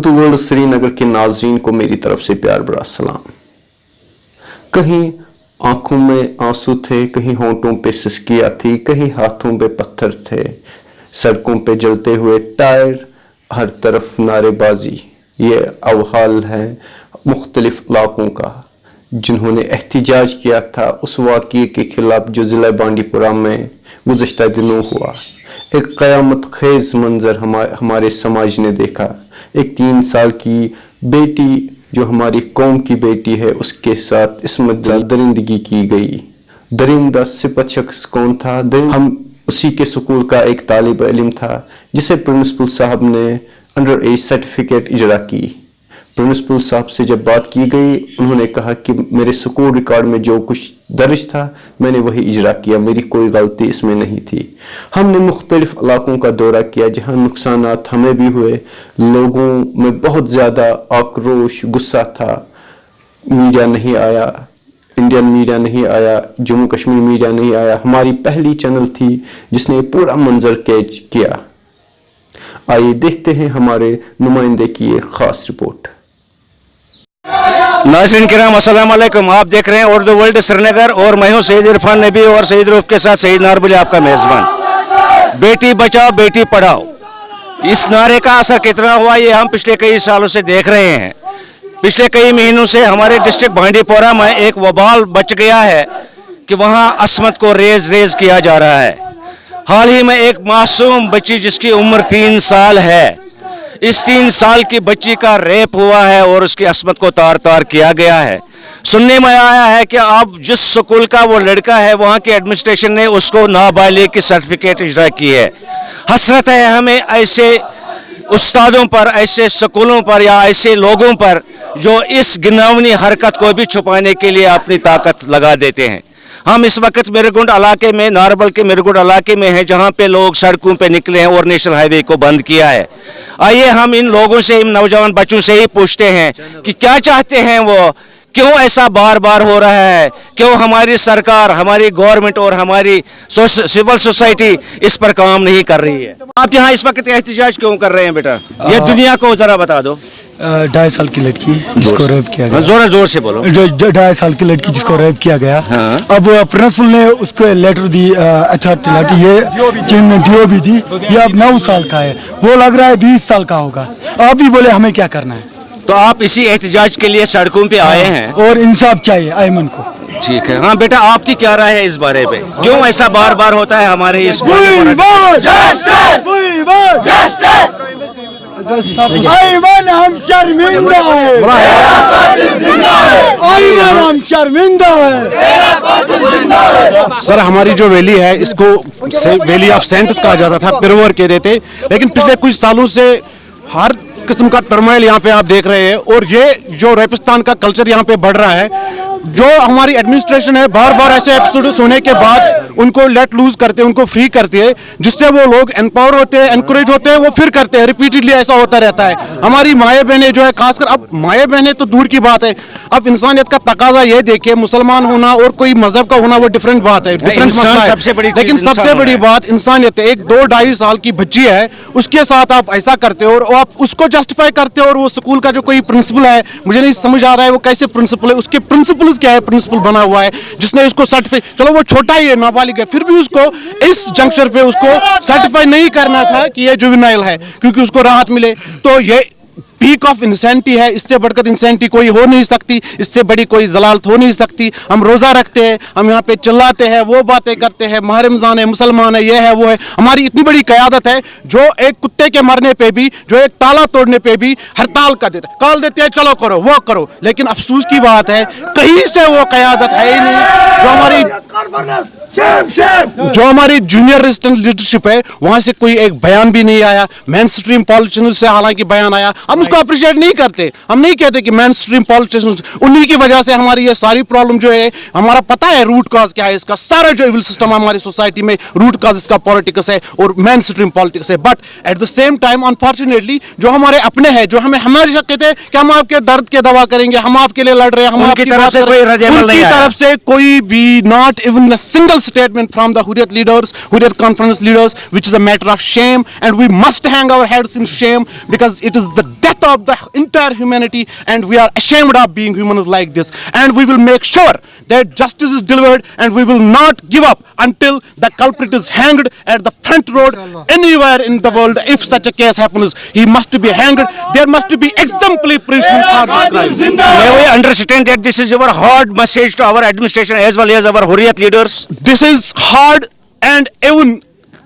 Urdu world Srinagar के नाजरीन को मेरी तरफ से प्यार भरा सलाम। कहीं आंखों में आंसू थे, कहीं होंठों पे सिसकियां थी, कहीं हाथों पे पत्थर थे, सड़कों पे जलते हुए टायर, हर तरफ नारेबाजी। ये अवहाल है मुख्तलिफ इलाकों का जिन्होंने एहतिजाज किया था उस वाक़ये के खिलाफ जो ज़िला बांडीपुरा में गुज़श्ता दिनों हुआ। एक क़यामत खेज़ मंज़र हमारे समाज ने देखा। एक 3 साल की बेटी जो हमारी कौम की बेटी है उसके साथ इसमत दरिंदगी की गई। दरिंदा सिपत शख्स कौन था? हम उसी के स्कूल का एक तालिब इल्म था जिसे प्रिंसिपल साहब ने अंडर एज सर्टिफिकेट इजरा की। प्रिंसिपल साहब से जब बात की गई उन्होंने कहा कि मेरे स्कूल रिकॉर्ड में जो कुछ दर्ज था मैंने वही इजरा किया, मेरी कोई गलती इसमें नहीं थी। हमने मुख्तलिफ इलाकों का दौरा किया जहां नुकसानात हमें भी हुए, लोगों में बहुत ज़्यादा आक्रोश गुस्सा था। मीडिया नहीं आया, इंडियन मीडिया नहीं आया, जम्मू कश्मीर मीडिया नहीं आया। हमारी पहली चैनल थी जिसने पूरा मंजर कैच किया। आइए देखते हैं हमारे नुमाइंदे की एक खास रिपोर्ट। नाज़रीन किराम अस्सलाम वालेकुम, आप देख रहे हैं उर्दू वर्ल्ड श्रीनगर और मैं हूं सईद इरफान नबी और सईद रूफ के साथ सईद नारबली आपका मेज़बान। बेटी बचाओ बेटी पढ़ाओ, इस नारे का असर कितना हुआ ये हम पिछले कई सालों से देख रहे हैं। पिछले कई महीनों से हमारे डिस्ट्रिक्ट बांडीपुरा में एक वबाल बच गया है कि वहां अस्मत को रेज किया जा रहा है। हाल ही में एक मासूम बच्ची जिसकी उम्र 3 साल है, इस 3 साल की बच्ची का रेप हुआ है और उसकी अस्मत को तार तार किया गया है। सुनने में आया है कि अब जिस स्कूल का वो लड़का है वहाँ की एडमिनिस्ट्रेशन ने उसको नाबालिग की सर्टिफिकेट इजरा की है। हसरत है हमें ऐसे उस्तादों पर, ऐसे स्कूलों पर या ऐसे लोगों पर जो इस घिनौनी हरकत को भी छुपाने के लिए अपनी ताकत लगा देते हैं। हम इस वक्त मिरगुंड इलाके में, नारबल के मिरगुंड इलाके में हैं जहां पे लोग सड़कों पे निकले हैं और नेशनल हाईवे को बंद किया है। आइए हम इन लोगों से, इन नौजवान बच्चों से ही पूछते हैं कि क्या चाहते हैं वो, क्यों ऐसा बार बार हो रहा है, क्यों हमारी सरकार, हमारी गवर्नमेंट और हमारी सिविल सोसाइटी इस पर काम नहीं कर रही है। आप यहाँ इस वक्त एहतजाज क्यों कर रहे हैं बेटा, ये दुनिया को जरा बता दो। 2.5 साल की लड़की जिसको रेप किया गया, जोर से बोलो। 2.5 साल की लड़की जिसको रेप किया गया। हाँ। अब प्रिंसिपल ने उसको लेटर दी, अथॉरिटी ये DO भी दी, ये अब 9 साल का है, वो लग रहा है 20 साल का होगा। आप भी बोले हमें क्या करना है, तो आप इसी एहतजाज के लिए सड़कों पे आए हैं और इंसाफ चाहिए अयमन को। ठीक है। हाँ बेटा, आपकी क्या राय है इस बारे पे, क्यों ऐसा बार बार होता है हमारे इस अयमन हम शर्मिंदा है, हम शर्मिंदा है। सर हमारी जो वैली है इसको वैली ऑफ सेंट्स कहा जाता था, पिरवर कहते थे, लेकिन पिछले कुछ सालों से हर किस्म का टर्मोइल यहाँ पे आप देख रहे हैं और ये जो रेपिस्तान का कल्चर यहाँ पे बढ़ रहा है। जो हमारी एडमिनिस्ट्रेशन है बार बार ऐसे एपिसोड्स होने के बाद उनको लेट लूज करते हैं, उनको फ्री करती है, जिससे वो लोग एम्पावर होते हैं, एनकरेज होते हैं, वो फिर करते हैं। रिपीटेडली ऐसा होता रहता है। हमारी माए बहनें जो है, खासकर अब माए बहनें तो दूर की बात है, अब इंसानियत का तकाजा ये देखिए, मुसलमान होना और कोई मजहब का होना वो डिफरेंट बात है, डिफरेंट मसला है, लेकिन सबसे बड़ी बात इंसानियत है। एक 2-2.5 साल की बच्ची है, उसके साथ आप ऐसा करते हो और आप उसको जस्टिफाई करते हो। और वो स्कूल का जो कोई प्रिंसिपल है, मुझे नहीं समझ आ रहा है वो कैसे प्रिंसिपल है, उसके प्रिंसिपल्स क्या है, प्रिंसिपल बना हुआ है जिसने उसको सर्टिफाई, चलो वो छोटा ही है, नाबालिग है, फिर भी उसको इस जंक्शन पे उसको सर्टिफाई नहीं करना था कि ये जुवेनाइल है, क्योंकि उसको राहत मिले। तो ये पीक ऑफ इंसेंटी है, इससे बढ़कर इंसेंटी कोई हो नहीं सकती, इससे बड़ी कोई जलालत हो नहीं सकती। हम रोज़ा रखते हैं, हम यहाँ पे चिल्लाते हैं, वो बातें करते हैं, माह रमज़ान है, मुसलमान है, ये है वो है। हमारी इतनी बड़ी क़यादत है जो एक कुत्ते के मरने पे भी, जो एक ताला तोड़ने पे भी हड़ताल कर देते, कॉल देते हैं, चलो करो वो करो। लेकिन अफसोस की बात है कहीं से वो क़यादत है ही नहीं। जो हमारी जूनियर रेजिडेंट लीडरशिप है वहाँ से कोई एक बयान भी नहीं आया। मेन स्ट्रीम पॉलिटिशियंस से हालांकि बयान आया, हम उसको अप्रिशिएट नहीं करते। हम नहीं कहते कि मेन स्ट्रीम पॉलिटिशियंस, उन्हीं की वजह से हमारी ये सारी प्रॉब्लम जो है, हमारा पता है रूट कॉज क्या है इसका। सारा जो इविल सिस्टम हमारी सोसाइटी में रूट कॉज इसका पॉलिटिक्स है और मेन स्ट्रीम पॉलिटिक्स है। But at the same time unfortunately जो हमारे अपने हैं, जो हमें हमेशा कहते हैं कि हम आपके दर्द के दवा करेंगे, हम आपके लिए लड़ रहे हैं, हम आपकी तरफ से कोई रद्द-ए-अमल नहीं आया, उनकी तरफ से कोई भी, not even a single statement from the Hurriyat leaders, Hurriyat conference leaders, which is a matter of shame, and we must hang our heads in shame because it is the death death of the entire humanity, and we are ashamed of being humans like this, and we will make sure that justice is delivered, and we will not give up until the culprit is hanged at the front road anywhere in the world. If such a case happens, he must be hanged. There must be exemplary punishment for this crime. May we understand that this is your hard message to our administration as well as our Hurriyat leaders? This is hard and even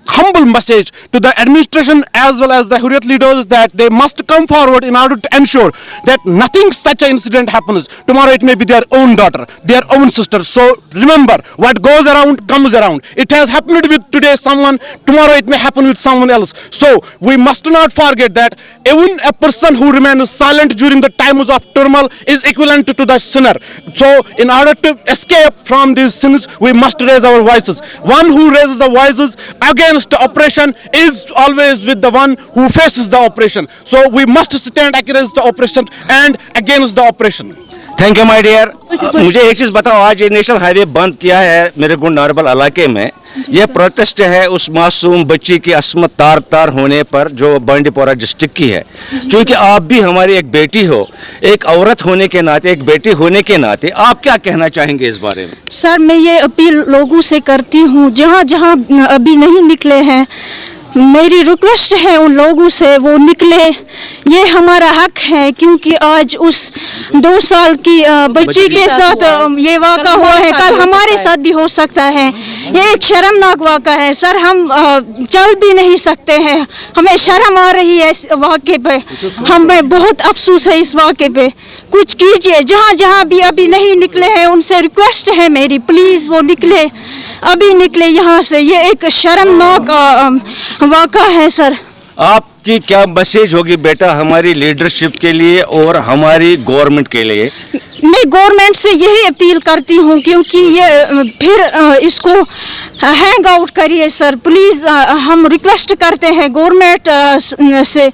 humble message to the administration as well as the Hurriyat leaders, that they must come forward in order to ensure that nothing such an incident happens. Tomorrow it may be their own daughter, their own sister. So remember, what goes around comes around. It has happened with today someone, tomorrow it may happen with someone else. So we must not forget that even a person who remains silent during the times of turmoil is equivalent to the sinner. So in order to escape from these sins, we must raise our voices. One who raises the voices against the oppression is always with the one who faces the oppression. So we must stand against the oppression and against the oppression. Thank you my dear. मुझे एक चीज़ बताओ, आज ये national highway बंद किया है मेरे गुंड नारबल इलाके में, ये प्रोटेस्ट है उस मासूम बच्ची की अस्मत तार होने पर जो बांडीपोरा डिस्ट्रिक्ट की है। क्योंकि आप भी हमारी एक बेटी हो, एक औरत होने के नाते, एक बेटी होने के नाते, आप क्या कहना चाहेंगे इस बारे में? सर, मैं ये अपील लोगों से करती हूँ, जहाँ जहाँ अभी नहीं निकले हैं, मेरी रिक्वेस्ट है उन लोगों से वो निकले। ये हमारा हक है, क्योंकि आज उस 2 साल की बच्ची के साथ ये वाक़ा हुआ है, कल हमारे साथ भी हो सकता है। ये एक शर्मनाक वाक़ा है सर, हम चल भी नहीं सकते हैं, हमें शर्म आ रही है इस वाक़े पे, हमें बहुत अफसोस है इस वाक़े पे। कुछ कीजिए, जहाँ जहाँ भी अभी नहीं निकले हैं उनसे रिक्वेस्ट है मेरी, प्लीज़ वो निकले, अभी निकले यहाँ से। ये एक शर्मनाक वाक़ा है सर। आपकी क्या मैसेज होगी बेटा हमारी लीडरशिप के लिए और हमारी गवर्नमेंट के लिए? मैं गवर्नमेंट से यही अपील करती हूँ, क्योंकि ये फिर इसको हैंग आउट करिए सर, प्लीज़। हम रिक्वेस्ट करते हैं गवर्नमेंट से,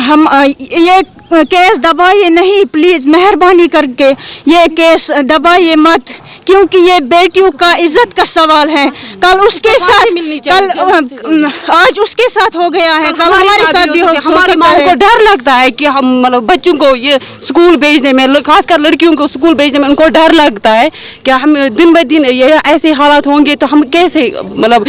हम ये केस दबाइए नहीं, प्लीज़ मेहरबानी करके ये केस दबाइए मत, क्योंकि ये बेटियों का इज्जत का सवाल है। कल उसके साथ, कल आज उसके साथ हो गया है, कल हमारे साथ भी हो। हमारी माँ को डर लगता है कि हम मतलब बच्चों को ये स्कूल भेजने में, खासकर लड़कियों को स्कूल भेजने में उनको डर लगता है कि हम दिन ब दिन ये ऐसे हालात होंगे तो हम कैसे मतलब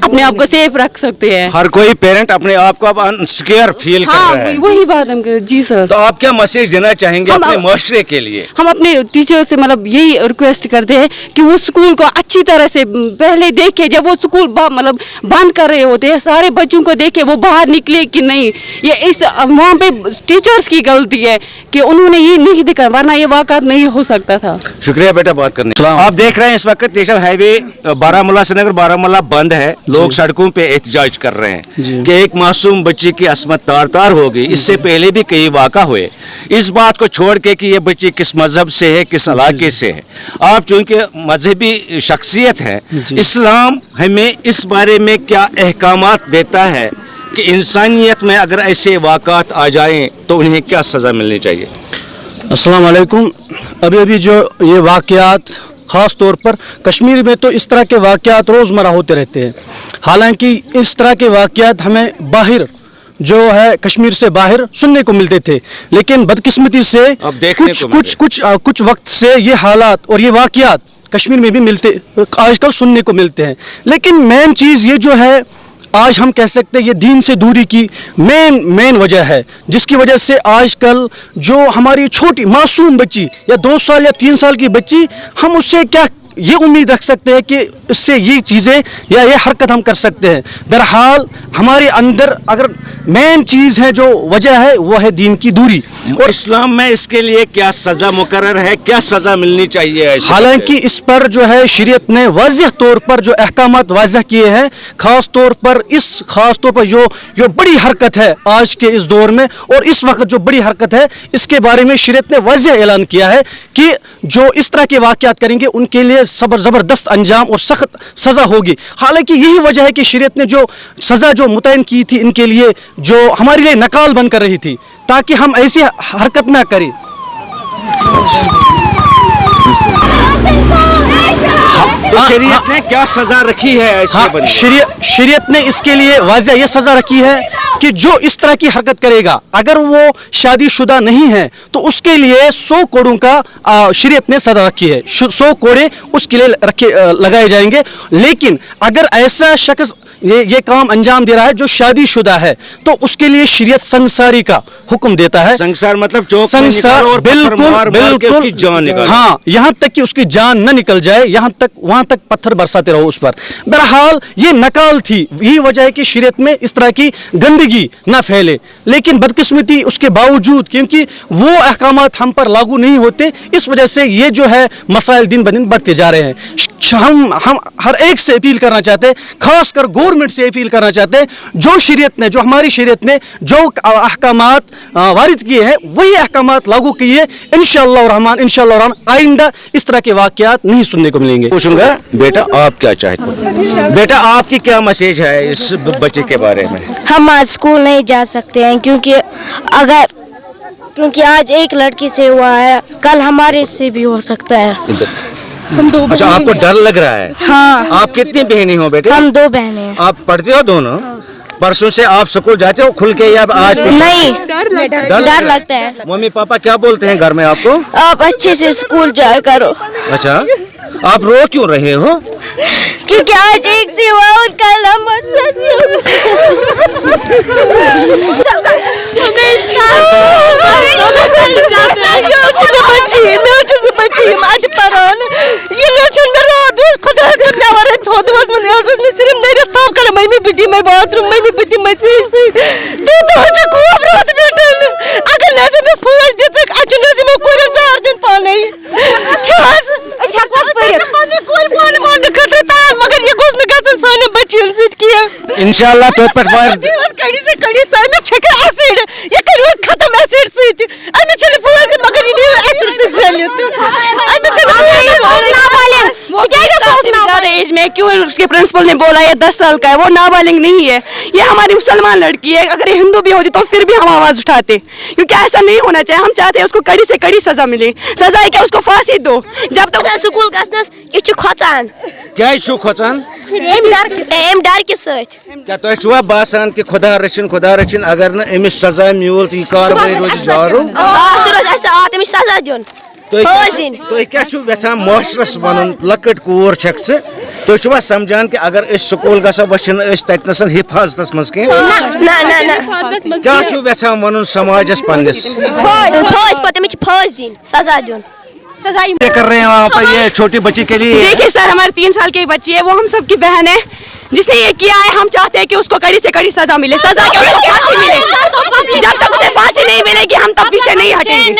अपने आप को सेफ रख सकते हैं। हर कोई पेरेंट अपने आप को अब अनसिक्योर फील कर रहा है। वही बात हम कर। जी सर, तो आप क्या मैसेज देना चाहेंगे अपने माशरे के लिए? हम अपने टीचर से मतलब यही रिक्वेस्ट करते हैं कि वो स्कूल को अच्छी तरह से पहले देखे, जब वो स्कूल मतलब बंद कर रहे होते हैं, सारे बच्चों को देखे वो बाहर निकले कि नहीं। ये इस वहाँ पे टीचर्स की गलती है कि उन्होंने ये नहीं देखा, वरना ये वाक़ात नहीं हो सकता था। शुक्रिया बेटा बात करने। आप देख रहे हैं इस वक्त नेशनल हाईवे बारामूला श्रीनगर बारामूला बंद है, लोग सड़कों पे एहतजाज कर रहे हैं कि एक मासूम बच्ची की अस्मत तार हो गई। इससे पहले भी कई वाक़ा हुए। इस बात को छोड़ के कि ये बच्ची किस मजहब से है, किस इलाके से है, आप चूंकि मजहबी शख्सियत है, इस्लाम हमें इस बारे में क्या अहकामात देता है कि इंसानियत में अगर ऐसे वाक़ात आ जाएं तो उन्हें क्या सज़ा मिलनी चाहिए? अस्सलाम वालेकुम। अभी जो ये वाक़यात ख़ास तौर पर कश्मीर में, तो इस तरह के वाक़यात रोज़मर्रा होते रहते हैं। हालांकि इस तरह के वाक़यात हमें बाहर जो है कश्मीर से बाहर सुनने को मिलते थे, लेकिन बदकिस्मती से कुछ वक्त से ये हालात और ये वाक़यात कश्मीर में भी मिलते, आजकल सुनने को मिलते हैं। लेकिन मेन चीज़ ये जो है, आज हम कह सकते हैं ये दीन से दूरी की मेन वजह है, जिसकी वजह से आजकल जो हमारी छोटी मासूम बच्ची या 2 साल या 3 साल की बच्ची, हम उससे क्या ये उम्मीद रख सकते हैं कि इससे ये चीज़ें या ये हरकत हम कर सकते हैं। बहरहाल हमारे अंदर अगर मेन चीज़ है, जो वजह है, वो है दीन की दूरी। और इस्लाम में इसके लिए क्या सज़ा मुकर्रर है, क्या सज़ा मिलनी चाहिए? हालांकि इस पर जो है शरीयत ने वाज़ेह तौर पर जो अहकामात वाज़ेह किए हैं, ख़ास तौर पर जो बड़ी हरकत है आज के इस दौर में और इस वक्त जो बड़ी हरकत है, इसके बारे में शरीयत ने वाज़ेह ऐलान किया है कि जो इस तरह के वाक़यात करेंगे उनके लिए ज़बरदस्त अंजाम और सख्त सज़ा होगी। हालांकि यही वजह है कि शरीयत ने जो सज़ा जो मुतय्यन की थी इनके लिए, जो हमारे लिए नकाल बन कर रही थी, ताकि हम ऐसी हरकत ना करें। तो शरीयत ने क्या सज़ा रखी है ऐसे? शरीयत ने इसके लिए वाज़ेह ये सज़ा रखी है कि जो इस तरह की हरकत करेगा, अगर वो शादीशुदा नहीं है तो उसके लिए 100 कोड़ों का शरीयत ने सजा रखी है, 100 कोड़े उसके लिए लगाए जाएंगे। लेकिन अगर ऐसा शख्स ये काम अंजाम दे रहा है जो शादीशुदा है तो उसके लिए शरीयत संसारी का हुक्म देता है। संसार मतलब चौक में संसार, निकालो और पत्थर मार मार के उसकी जान निकालो। हाँ, यहाँ तक कि उसकी जान न निकल जाए, यहाँ तक वहां तक पत्थर बरसाते रहो उस पर। बहरहाल ये नकाल थी, यही वजह है कि शरीयत में इस तरह की गंदगी न फैले। लेकिन बदकिस्मती उसके बावजूद, क्योंकि वो अहकामात हम पर लागू नहीं होते, इस वजह से ये जो है मसाइल दिन ब दिन बढ़ते जा रहे हैं। हम हर एक से अपील करना चाहते हैं, खासकर गवर्नमेंट से अपील करना चाहते हैं, जो शरीयत ने, जो हमारी शरीयत ने जो अहकामात वारिद किए हैं वही अहकामात लागू किए। इंशाअल्लाह रहमान, इंशाअल्लाह रहमान आइंदा इस तरह के वाकयात नहीं सुनने को मिलेंगे। पूछूंगा बेटा आप क्या चाहते हैं? बेटा आपकी क्या मैसेज है इस बच्चे के बारे में? हम आज स्कूल नहीं जा सकते हैं क्योंकि आज एक लड़की से हुआ है, कल हमारे से भी हो सकता है। अच्छा, आपको डर लग रहा है? हाँ। आप कितनी बहनें हो बेटे? हम 2 बहनें हैं। आप पढ़ते हो दोनों? परसों से आप स्कूल जाते हो खुल के या आज? नहीं, डर लगता है। मम्मी पापा क्या बोलते हैं घर में आपको? आप अच्छे से स्कूल जाया करो। अच्छा, आप रो क्यों रहे हो? क्योंकि आज एक से हुआ और कल इंशाल्लाह तो एज में क्यों उसके प्रिंसिपल ने बोला ये 10 साल का है, वो नाबालिग नहीं है, ये हमारी मुसलमान लड़की है। अगर ये हिंदू भी होती तो फिर भी हम आवाज उठाते, क्योंकि ऐसा नहीं होना चाहिए। हम चाहते हैं उसको कड़ी से कड़ी सजा मिले, सजा है क्या उसको फांसी दो। जब तक स्कूल खोचान क्या खोचान डर के साथ क्या तो छुआ बासान कि खुदा रचिन अगर न अमिस सजा मिल तो कार्रवाई रोज जारू सजा दिन तो क्या वैसा मास्टरस वन लकट कोर छक तो समझान कि अगर इस स्कूल गो वचन तन हिफाजत मज क्या वैसा वन समाजस पन्निस सजा दिन क्या कर रहे हैं वहाँ पर ये छोटी बच्ची के लिए? देखिए सर, हमारी 3 साल की बच्ची है, वो हम सबकी बहन है जिसने ये किया है। हम चाहते हैं कि उसको कड़ी से कड़ी सजा मिले, सजा के उसको फांसी मिले। जब तक उसे फांसी नहीं मिलेगी हम तब पीछे नहीं हटेंगे।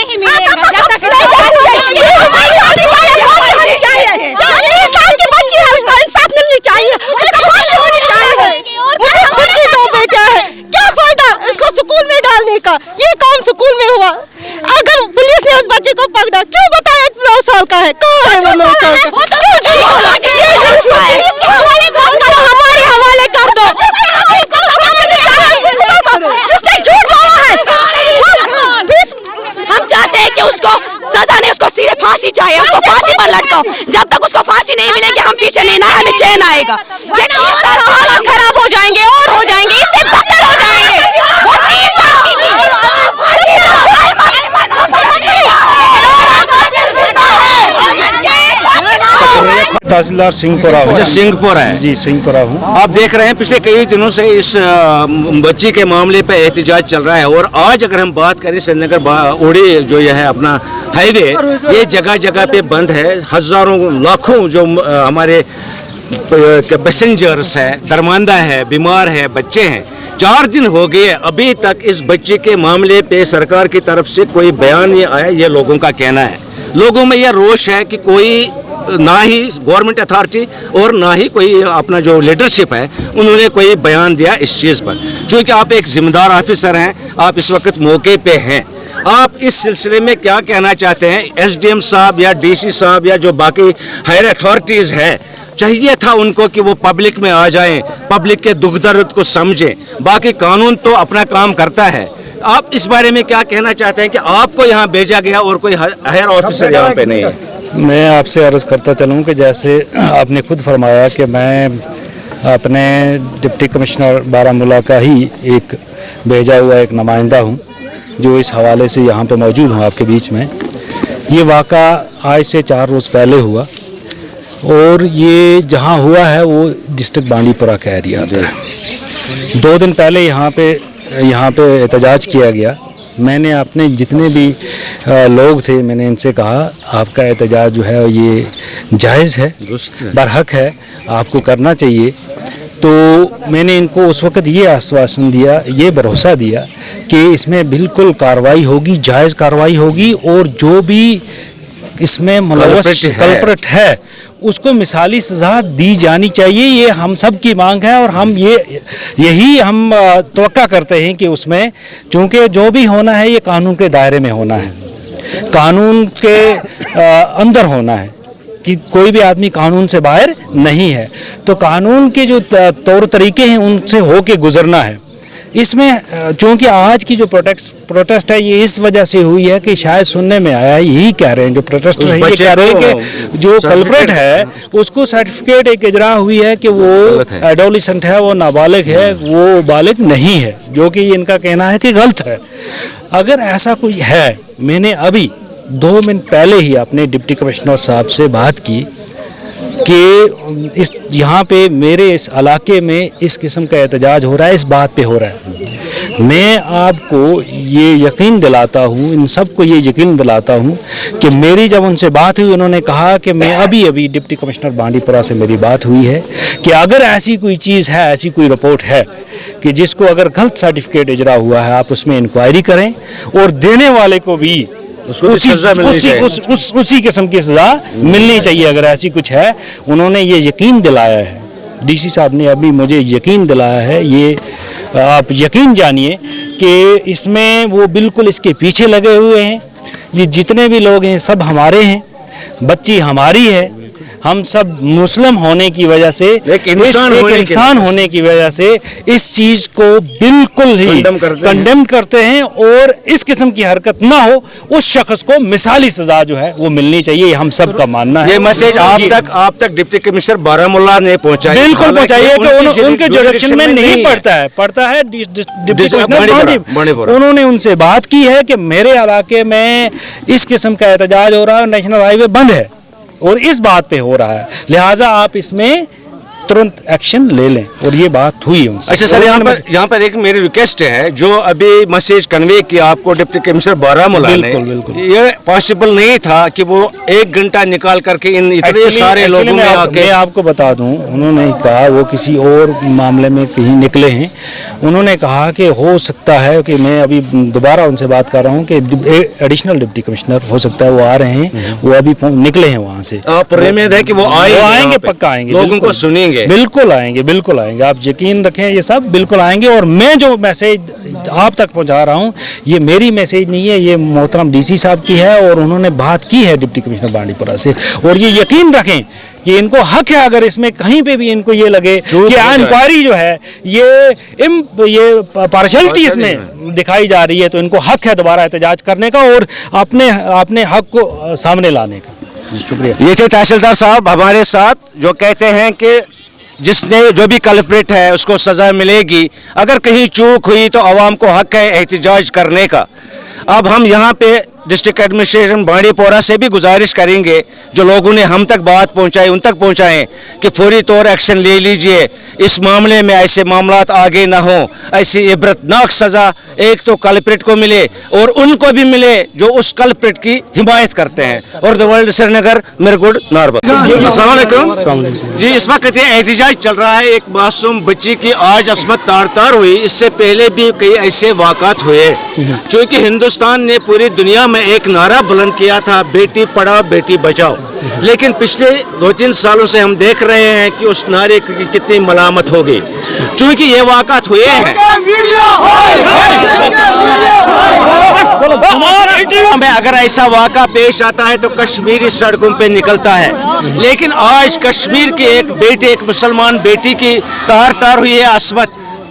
क्या फायदा इसको स्कूल में डालने का? ये काम स्कूल में हुआ। अगर पुलिस ने उस बच्चे को पकड़ा, क्यों बताया 9 साल का है? कहाँ है वो 9 साल का? हमारे हवाले कर दो। किसने झूठ बोला है? हम चाहते हैं कि उसको सजा नहीं, उसको सीधे फांसी चाहिए, उसको फांसी पर लटकाओ। जब तक उसको फांसी नहीं मिलेगी हम पीछे नहीं, ना हमें चैन आएगा। हालात खराब हो जाएंगे और हो जाएंगे, इससे बदतर हो जाएंगे। तहसीलदार सिंहपुरा हूँ। अच्छा, सिंहपुरा है जी, सिंहपुरा हूँ। आप देख रहे हैं पिछले कई दिनों से इस बच्ची के मामले पे एहतजाज चल रहा है और आज अगर हम बात करें श्रीनगर ओड़ी जो यह है अपना हाईवे, ये जगह जगह पे बंद है। हजारों लाखों जो हमारे पैसेंजर्स है, दरमांदा है, बीमार है, बच्चे हैं। 4 दिन हो गए अभी तक इस बच्चे के मामले पे सरकार की तरफ से कोई बयान नहीं आया, ये लोगों का कहना है। लोगों में यह रोष है कि कोई ना ही गवर्नमेंट अथॉरिटी और ना ही कोई अपना जो लीडरशिप है उन्होंने कोई बयान दिया इस चीज़ पर। चूँकि आप एक जिम्मेदार ऑफिसर हैं, आप इस वक्त मौके पे हैं, आप इस सिलसिले में क्या कहना चाहते हैं? SDM साहब या DC साहब या जो बाकी हायर अथॉरिटीज़ है, चाहिए था उनको कि वो पब्लिक में आ जाएं, पब्लिक के दुख दर्द को समझें। बाकी कानून तो अपना काम करता है। आप इस बारे में क्या कहना चाहते हैं कि आपको यहाँ भेजा गया और कोई हायर ऑफिसर यहाँ पे नहीं है? मैं आपसे अर्ज़ करता चलूँ कि जैसे आपने खुद फरमाया कि मैं अपने डिप्टी कमिश्नर बारामूला का ही एक भेजा हुआ एक नुमाइंदा हूँ जो इस हवाले से यहाँ पे मौजूद हूँ आपके बीच में। ये वाक़ा आज से 4 रोज़ पहले हुआ और ये जहाँ हुआ है वो डिस्ट्रिक्ट बांडीपुरा का एरिया आता है। 2 दिन पहले यहाँ पे एहतजाज किया गया। मैंने अपने जितने भी लोग थे मैंने इनसे कहा आपका एहतजाज जो है ये जायज़ है, बरहक है, आपको करना चाहिए। तो मैंने इनको उस वक़्त ये आश्वासन दिया, ये भरोसा दिया कि इसमें बिल्कुल कार्रवाई होगी, जायज़ कार्रवाई होगी और जो भी इसमें मुलव्वस कल्प्रिट है उसको मिसाली सज़ा दी जानी चाहिए। ये हम सब की मांग है और हम यही हम तवक्का करते हैं कि उसमें चूँकि जो भी होना है ये कानून के दायरे में होना है, कानून के अंदर होना है कि कोई भी आदमी कानून से बाहर नहीं है। तो कानून के जो तौर तरीके हैं उनसे होके गुजरना है। इसमें चूँकि आज की जो प्रोटेस्ट है ये इस वजह से हुई है कि शायद सुनने में आया, यही कह रहे हैं जो प्रोटेस्ट है, ये कह रहे हैं कि जो कल्प्रिट है उसको सर्टिफिकेट एक इजरा हुई है कि वो एडोलिसेंट है, वो नाबालिग है, वो बालिग नहीं है, जो कि इनका कहना है कि गलत है। अगर ऐसा कोई है, मैंने अभी 2 मिनट पहले ही अपने डिप्टी कमिश्नर साहब से बात की कि इस यहाँ पे मेरे इस इलाके में इस किस्म का एहतजाज हो रहा है, इस बात पे हो रहा है। मैं आपको ये यकीन दिलाता हूँ, इन सब को ये यकीन दिलाता हूँ कि मेरी जब उनसे बात हुई उन्होंने कहा कि मैं अभी डिप्टी कमिश्नर बांडीपुरा से मेरी बात हुई है कि अगर ऐसी कोई चीज़ है, ऐसी कोई रिपोर्ट है कि जिसको अगर गलत सर्टिफिकेट इजरा हुआ है आप उसमें इंक्वायरी करें और देने वाले को भी उसी किस्म की सज़ा मिलनी चाहिए अगर ऐसी कुछ है। उन्होंने ये यकीन दिलाया है, डीसी साहब ने अभी मुझे यकीन दिलाया है, ये आप यकीन जानिए कि इसमें वो बिल्कुल इसके पीछे लगे हुए हैं। ये जितने भी लोग हैं सब हमारे हैं, बच्ची हमारी है, हम सब मुस्लिम होने की वजह से, एक इंसान होने की वजह से इस चीज को बिल्कुल ही कंडेम करते हैं और इस किस्म की हरकत ना हो, उस शख्स को मिसाली सजा जो है वो मिलनी चाहिए, हम सब का मानना है। ये मैसेज आप तक डिप्टी कमिश्नर बारामूला ने पहुंचाया, बिल्कुल पहुंचाइए कि उनके जुरिडिक्शन में नहीं पड़ता है डिप्टी कमिश्नर। उन्होंने उनसे बात की है कि मेरे इलाके में इस किस्म का एहतजाज हो रहा है, नेशनल हाईवे बंद है और इस बात पे हो रहा है, लिहाजा आप इसमें तुरंत एक्शन ले लें, और ये बात हुई उनसे। अच्छा सर, यहाँ पर एक मेरी रिक्वेस्ट है, जो अभी मैसेज कन्वे किया आपको डिप्टी कमिश्नर बारामूला ने, ये पॉसिबल नहीं था कि वो 1 घंटा निकाल करके इन इतने सारे लोगों में आके। मैं आपको बता दूं, उन्होंने कहा वो किसी और मामले में कहीं निकले हैं। उन्होंने कहा कि हो सकता है कि मैं अभी दोबारा उनसे बात कर रहा हूँ कि एडिशनल डिप्टी कमिश्नर हो सकता है वो आ रहे हैं, वो अभी निकले हैं वहाँ से। आप उम्मीद है कि वो आएंगे, पक्का आएंगे, लोगों को सुनेंगे, बिल्कुल आएंगे, आप यकीन रखें, ये सब बिल्कुल आएंगे। और मैं जो मैसेज आप तक पहुंचा रहा हूं ये मेरी मैसेज नहीं है, ये मोहतरम डीसी साहब की है और उन्होंने बात की है डिप्टी कमिश्नर बांडीपुरा से। और ये यकीन रखें कि इनको हक है, अगर इसमें कहीं पे भी इनको ये लगे कि इंक्वायरी जो है ये पार्शलिटी इसमें दिखाई जा रही है, तो इनको हक है दोबारा एहतजाज करने का और अपने हक को सामने लाने का। शुक्रिया। ये थे तहसीलदार साहब हमारे साथ, जो कहते हैं कि जिसने जो भी कल्प्रिट है उसको सज़ा मिलेगी, अगर कहीं चूक हुई तो आवाम को हक है एहतजाज करने का। अब हम यहाँ पे डिस्ट्रिक्ट एडमिनिस्ट्रेशन बांडीपुरा से भी गुजारिश करेंगे, जो लोगों ने हम तक बात पहुँचाई उन तक पहुँचाएँ कि फौरी तौर एक्शन ले लीजिए, इस मामले में ऐसे मामलात आगे ना हो, ऐसी इबरतनाक सज़ा एक तो कल्प्रिट को मिले और उनको भी मिले जो उस कल्प्रिट की हिमायत करते हैं। और द वर्ल्ड श्रीनगर, मिरगुड, नारबल। अस्सलाम वालेकुम जी। इस वक्त ये एहतजाज चल रहा है, एक मासूम बच्ची की आज अस्मत तार हुई, इससे पहले भी कई ऐसे वाक़ात हुए, क्योंकि हिंदुस्तान ने पूरी दुनिया में एक नारा बुलंद किया था, बेटी पढ़ाओ बेटी बचाओ। लेकिन पिछले 2-3 सालों से हम देख रहे हैं कि उस नारे की कितनी मलामत हो गई, क्योंकि ये वाक़ात हुए हैं। में अगर ऐसा वाक़ा पेश आता है तो कश्मीरी सड़कों पे निकलता है, लेकिन आज कश्मीर के एक बेटे, एक मुसलमान बेटी की तार हुई है अस्मत,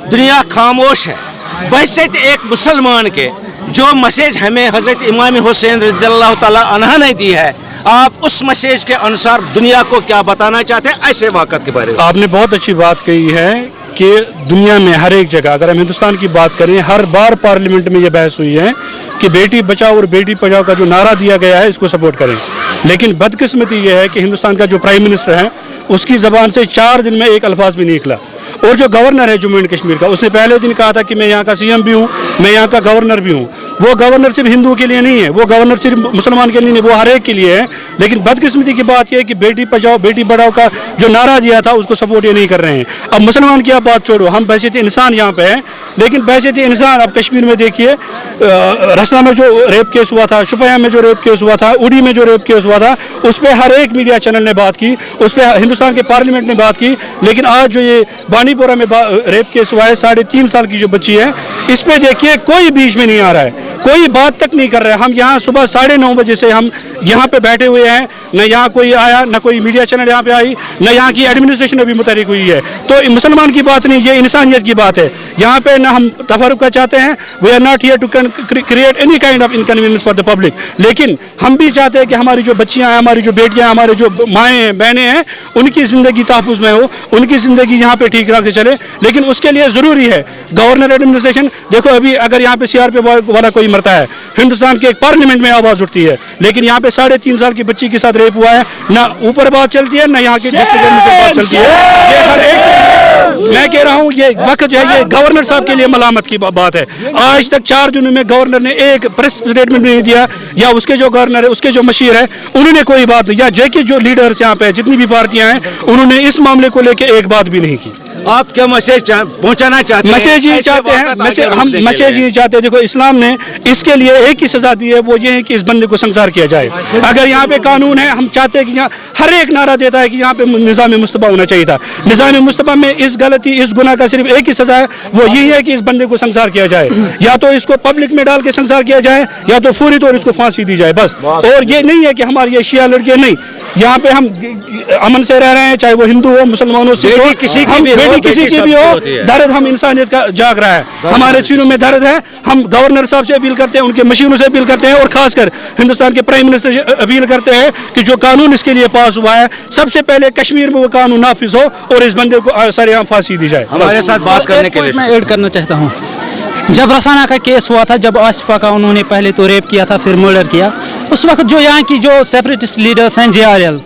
दुनिया खामोश है। बहशत एक मुसलमान के जो मैसेज हमें हजरत इमाम हुसैन रज़ियल्लाहु ताला अन्हा ने दी है, आप उस मैसेज के अनुसार दुनिया को क्या बताना चाहते हैं ऐसे वाक़त के बारे में? आपने बहुत अच्छी बात कही है कि दुनिया में हर एक जगह, अगर हम हिंदुस्तान की बात करें, हर बार पार्लियामेंट में ये बहस हुई है कि बेटी बचाओ और बेटी पढ़ाओ का जो नारा दिया गया है इसको सपोर्ट करें। लेकिन बदकिस्मती ये है कि हिंदुस्तान का जो प्राइम मिनिस्टर है उसकी ज़बान से 4 दिन में एक अल्फाज भी नहीं निकला। और जो गवर्नर है जम्मू एंड कश्मीर का, उसने पहले दिन कहा था कि मैं यहाँ का सीएम भी हूँ, मैं यहाँ का गवर्नर भी हूँ। वो गवर्नर सिर्फ हिंदुओं के लिए नहीं है, वो गवर्नर सिर्फ मुसलमान के लिए नहीं, वो हर एक के लिए है। लेकिन बदकिस्मती की बात यह है कि बेटी बचाओ बेटी पढ़ाओ का जो नारा दिया था उसको सपोर्ट ये नहीं कर रहे हैं। अब मुसलमान की आप बात छोड़ो, हम बहसीत इंसान यहाँ पे हैं, लेकिन बहसीत इंसान अब कश्मीर में देखिए, रसला में जो रेप केस हुआ था, शुपिया में जो रेप केस हुआ था, उड़ी में जो रेप केस हुआ था, उस पर हर एक मीडिया चैनल ने बात की, उस पर हिंदुस्तान के पार्लियामेंट ने बात की। लेकिन आज जो ये बानीपोरा में रेप केस हुआ है, 3.5 साल की जो बच्ची है, इस पे देखिए कोई बीच में नहीं आ रहा है, कोई बात तक नहीं कर रहे हैं। हम यहाँ सुबह 9:30 बजे से हम यहाँ पे बैठे हुए हैं, न यहाँ कोई आया, न कोई मीडिया चैनल यहाँ पे आई, न यहाँ की एडमिनिस्ट्रेशन अभी मुतहरिक हुई है। तो मुसलमान की बात नहीं, ये इंसानियत की बात है। यहाँ पे ना हम तफरुका चाहते हैं, we are not here to create any kind of inconvenience for the public. लेकिन हम भी चाहते हैं कि हमारी जो बच्चियाँ हैं, हमारी जो बेटियाँ, हमारे जो माएँ हैं, बहनें हैं, उनकी ज़िंदगी तहफ़्फ़ुज़ में हो, उनकी ज़िंदगी यहाँ पे ठीक रख चले। लेकिन उसके लिए ज़रूरी है गवर्नर एडमिनिस्ट्रेशन। देखो अभी अगर यहाँ पे CRP वाला कोई मरता है, हिंदुस्तान के एक पार्लियामेंट में आवाज़ उठती है, लेकिन यहाँ पे 3.5 साल की बच्ची के साथ रेप हुआ है, ना ऊपर बात चलती है, ना यहाँ की डिस्ट्रिक्ट एडमिनिस्ट्रेशन बात चलती है। ये हर एक, मैं कह रहा हूँ ये वक्त जो है ये गवर्नर साहब के लिए मलामत की बात है। आज तक 4 दिनों में गवर्नर ने एक प्रेस स्टेटमेंट नहीं दिया, या उसके जो गवर्नर है, उसके जो मशीर है, उन्होंने कोई बात नहीं, या जेके जो लीडर्स यहाँ पे जितनी भी पार्टियां हैं, उन्होंने इस मामले को लेकर एक बात भी नहीं की। आप क्या मैसेज पहुंचाना चाहते हैं? मैसेज ये चाहते हैं, हम मैसेज ये चाहते हैं, देखो इस्लाम ने इसके लिए एक ही सजा दी है, वो ये है कि इस बंदे को संसार किया जाए। अगर यहाँ पे कानून है, हम चाहते हैं कि यहाँ हर एक नारा देता है कि यहाँ पे निज़ाम मुस्तफ़ा होना चाहिए था। निज़ाम मुस्तफ़ा में इस गलती, इस गुनाह का सिर्फ एक ही सजा है, वो यही है कि इस बंदे को संसार किया जाए, या तो इसको पब्लिक में डाल के संसार किया जाए, या तो फौरी तौर इसको फांसी दी जाए, बस। और ये नहीं है कि हमारी ये शिया लड़के, नहीं, यहाँ पे हम अमन से रह रहे हैं, चाहे वो हिंदू हो, मुसलमान हो, सिख हो, किसी की भी हो, दर्द हम इंसानियत का जाग रहा है, हमारे सीनों में दर्द है। हम गवर्नर साहब से अपील करते हैं, उनके मशीनों से अपील करते हैं, और खासकर हिंदुस्तान के प्राइम मिनिस्टर से अपील करते हैं कि जो कानून इसके लिए पास हुआ है, सबसे पहले कश्मीर में वो कानून नाफिज हो और इस बंदे को सरेआम फांसी दी जाए। हमारे साथ बात करने के लिए मैं ऐड करना चाहता हूँ, जब रसाना का केस हुआ था, जब आसिफा का उन्होंने पहले तो रेप किया था, फिर मर्डर किया, उस वक्त जो यहाँ की जो सेपरेटिस्ट लीडर्स हैं, JRL,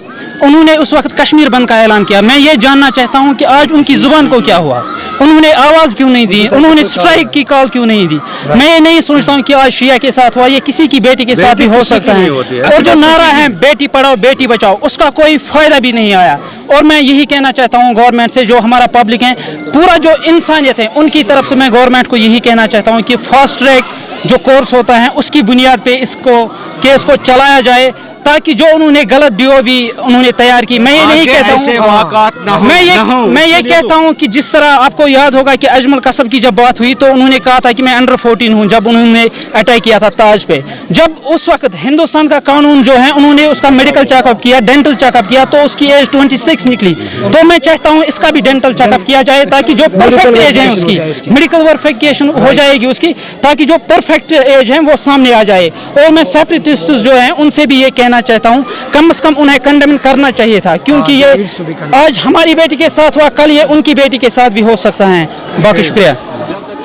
उन्होंने उस वक्त कश्मीर बंद का ऐलान किया। मैं ये जानना चाहता हूँ कि आज उनकी जुबान को क्या हुआ, उन्होंने आवाज़ क्यों नहीं दी, उन्होंने स्ट्राइक की कॉल क्यों नहीं दी। मैं ये नहीं सोचता हूँ कि आज शिया के साथ हुआ, ये किसी की बेटी के साथ भी हो सकता है। और जो नारा है बेटी पढ़ाओ बेटी बचाओ, उसका कोई फ़ायदा भी नहीं आया। और मैं यही कहना चाहता हूँ गवर्नमेंट से, जो हमारा पब्लिक है, पूरा जो इंसानियत है, उनकी तरफ से मैं गवर्नमेंट को यही कहना चाहता हूँ कि फास्ट ट्रैक जो कोर्स होता है उसकी बुनियाद पे इसको केस को चलाया जाए, ताकि जो उन्होंने गलत DOB उन्होंने तैयार की। मैं ये नहीं कहता हूँ, मैं ये कहता हूँ कि जिस तरह आपको याद होगा कि अजमल कसब की जब बात हुई तो उन्होंने कहा था कि मैं अंडर 14 हूँ, जब उन्होंने अटैक किया था ताज पे। जब उस वक्त हिंदुस्तान का कानून जो है, उन्होंने उसका मेडिकल चेकअप किया, डेंटल चेकअप किया, तो उसकी एज 26 निकली। तो मैं चाहता हूँ इसका भी डेंटल चेकअप किया जाए, ताकि जो परफेक्ट एज है उसकी मेडिकल वेरिफिकेशन हो जाएगी उसकी, ताकि जो परफेक्ट एज है वो सामने आ जाए। और मैं सेपरेटिस्ट जो है उनसे भी ये कहना चाहता हूं, कम से कम उन्हें कंडेम करना चाहिए था, क्योंकि ये आज हमारी बेटी के साथ हुआ, कल ये उनकी बेटी के साथ भी हो सकता है। बाकी शुक्रिया।